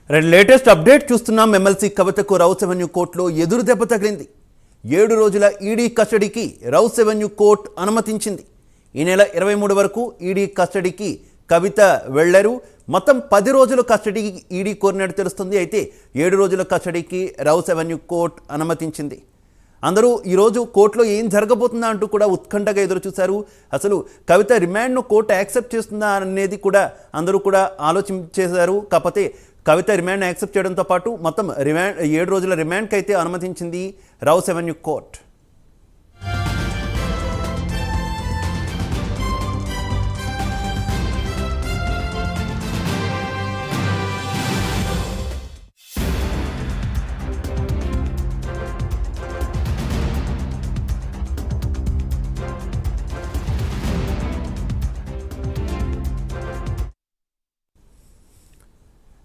Latest update చూస్తున్నాం. MLC కవితకు rows avenue కోర్టులో ఎదురు దెబ్బ తగిలింది. 7 రోజుల ఈడీ కస్టడీకి రౌస్ అవెన్యూ కోర్టు అనుమతించింది. ఈ నెల 23 వరకు ఈడీ కస్టడీకి కవిత వెళ్లారు. మొత్తం 10 రోజుల కస్టడీకి ఈడీ కోరినట్టు తెలుస్తుంది. అయితే 7 రోజుల కస్టడీకి రౌస్ అవెన్యూ కోర్టు అనుమతించింది. అందరూ ఈరోజు కోర్టులో ఏం జరగబోతుందా అంటూ కూడా ఉత్కంఠగా ఎదురు చూశారు. అసలు కవిత రిమాండ్ను కోర్టు యాక్సెప్ట్ చేస్తుందా అనేది కూడా అందరూ కూడా ఆలోచించేశారు. కాకపోతే కవిత రిమాండ్ యాక్సెప్ట్ చేయడంతో పాటు మొత్తం 7 రోజుల రిమాండ్కి అయితే అనుమతించింది రౌస్ అవెన్యూ కోర్టు.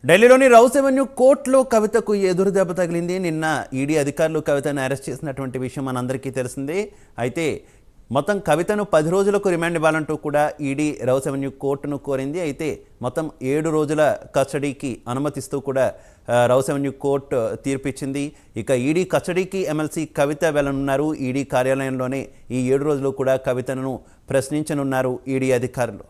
ఢిల్లీలోని రౌస్ అవెన్యూ కోర్టులో కవితకు ఎదురు దెబ్బ తగిలింది. నిన్న ఈడీ అధికారులు కవితను అరెస్ట్ చేసినటువంటి విషయం మనందరికీ తెలిసిందే. అయితే మొత్తం కవితను 10 రోజులకు రిమాండ్ ఇవ్వాలంటూ కూడా ఈడీ రౌస్ అవెన్యూ కోర్టును కోరింది. అయితే మొత్తం 7 రోజుల కస్టడీకి అనుమతిస్తూ కూడా రౌస్ అవెన్యూ కోర్టు తీర్పిచ్చింది. ఇక ఈడీ కస్టడీకి ఎమ్మెల్సీ కవిత వెళ్ళనున్నారు. ఈడీ కార్యాలయంలోనే ఈ 7 రోజులు కూడా కవితను ప్రశ్నించనున్నారు ఈడీ అధికారులు.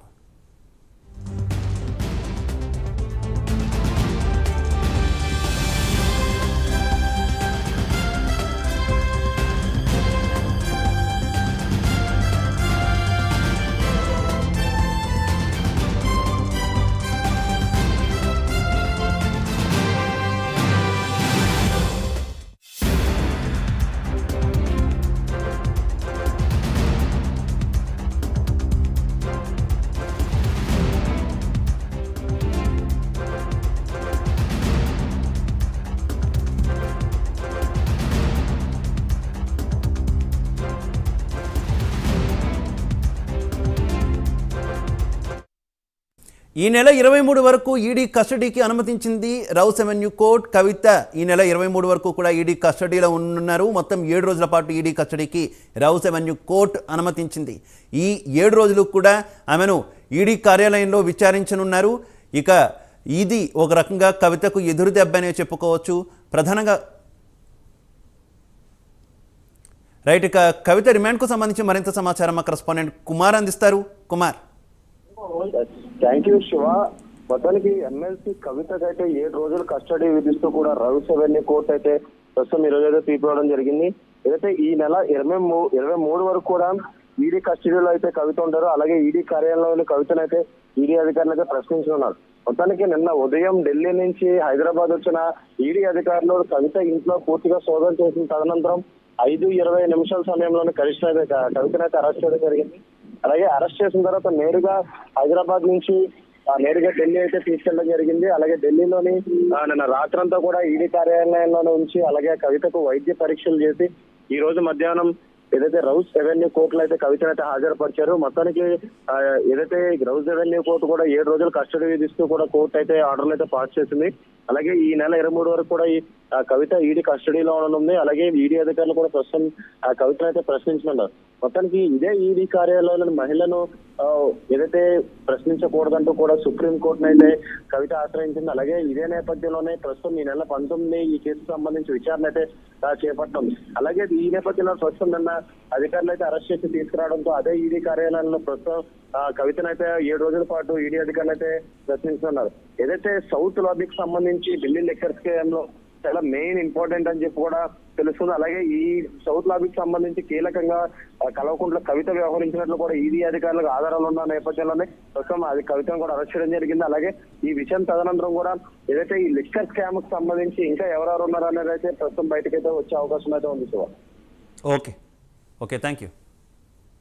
ఈ నెల 23 వరకు ఈడీ కస్టడీకి అనుమతించింది రౌస్ అవెన్యూ కోర్టు. కవిత ఈ నెల 23 వరకు కూడా ఈడీ కస్టడీలో ఉన్నారు. మొత్తం 7 రోజుల పాటు ఈడీ కస్టడీకి రౌస్ అవెన్యూ కోర్టు అనుమతించింది. ఈ 7 రోజులు కూడా ఆమెను ఈడీ కార్యాలయంలో విచారించనున్నారు. ఇక ఇది ఒక రకంగా కవితకు ఎదురు దెబ్బనే చెప్పుకోవచ్చు. ప్రధానంగా రైట్, ఇక కవిత రిమాండ్కు సంబంధించి మరింత సమాచారం మా కరెస్పాండెంట్ కుమార్ అందిస్తారు. కుమార్. Thank you Shiva. మొత్తానికి ఎమ్మెల్సీ కవితకు అయితే 7 రోజులు కస్టడీ విధిస్తూ కూడా రౌస్ అవెన్యూ కోర్టు అయితే ప్రస్తుతం ఈ రోజు అయితే తీర్పివ్వడం జరిగింది. ఏదైతే ఈ నెల 23 వరకు కూడా ఈడీ కస్టడీలో అయితే కవిత ఉంటారు. అలాగే ఈడీ కార్యాలయంలో కవితను అయితే ఈడీ అధికారులు అయితే ప్రశ్నించనున్నారు. మొత్తానికి నిన్న ఉదయం ఢిల్లీ నుంచి హైదరాబాద్ వచ్చిన ఈడీ అధికారులు కవిత ఇంట్లో పూర్తిగా సోదం చేసిన తదనంతరం 5:20 నిమిషాల సమయంలోనే కవితను అయితే అరెస్ట్ చేయడం జరిగింది. అలాగే అరెస్ట్ చేసిన తర్వాత నేరుగా హైదరాబాద్ నుంచి నేరుగా ఢిల్లీ అయితే తీసుకెళ్ళడం జరిగింది. అలాగే ఢిల్లీలోని నిన్న రాత్రంతా కూడా ఈడీ కార్యాలయంలోనే ఉంచి అలాగే కవితకు వైద్య పరీక్షలు చేసి ఈ రోజు మధ్యాహ్నం ఏదైతే రౌస్ అవెన్యూ కోర్టులో అయితే కవితను అయితే హాజరుపరిచారు. మొత్తానికి ఏదైతే రౌస్ అవెన్యూ కోర్టు కూడా 7 రోజులు కస్టడీ విధిస్తూ కూడా కోర్టు అయితే ఆర్డర్లు అయితే పాస్ చేసింది. అలాగే ఈ నెల 23 వరకు కూడా ఈ కవిత ఈడీ కస్టడీలో ఉండనుంది. అలాగే ఈడీ అధికారులు కూడా ప్రస్తుతం కవితను అయితే ప్రశ్నించనున్నారు. మొత్తానికి ఇదే ఈడీ కార్యాలయంలోని మహిళను ఏదైతే ప్రశ్నించకూడదంటూ కూడా సుప్రీంకోర్టును అయితే కవిత ఆశ్రయించింది. అలాగే ఇదే నేపథ్యంలోనే ప్రస్తుతం ఈ నెల 19 ఈ కేసుకు సంబంధించి విచారణ అయితే చేపట్టాం. అలాగే ఈ నేపథ్యంలో ప్రస్తుతం నిన్న అధికారులు అయితే అరెస్ట్ చేసి తీసుకురావడంతో అదే ఈడీ కార్యాలయంలో ప్రస్తుతం కవితను అయితే 7 రోజుల పాటు ఈడీ అధికారులు అయితే ప్రశ్నిస్తున్నారు. ఏదైతే సౌత్ లాబీకి సంబంధించి ఢిల్లీ లిక్కర్ స్కామ్ లో చాలా మెయిన్ ఇంపార్టెంట్ అని చెప్పి కూడా తెలుస్తుంది. అలాగే ఈ సౌత్ లాబీకి సంబంధించి కీలకంగా కల్వకుంట్ల కవిత వ్యవహరించినట్లు కూడా ఈడీ అధికారులకు ఆధారాలు ఉన్న నేపథ్యంలోనే ప్రస్తుతం అది కవితను కూడా అరెస్ట్ చేయడం జరిగింది. అలాగే ఈ విషయం తదనంతరం కూడా ఏదైతే ఈ లిక్కర్ స్కామ్ కు సంబంధించి ఇంకా ఎవరెవరు ఉన్నారనేది అయితే ప్రస్తుతం బయటకైతే వచ్చే అవకాశం అయితే ఉంది. Okay, thank you.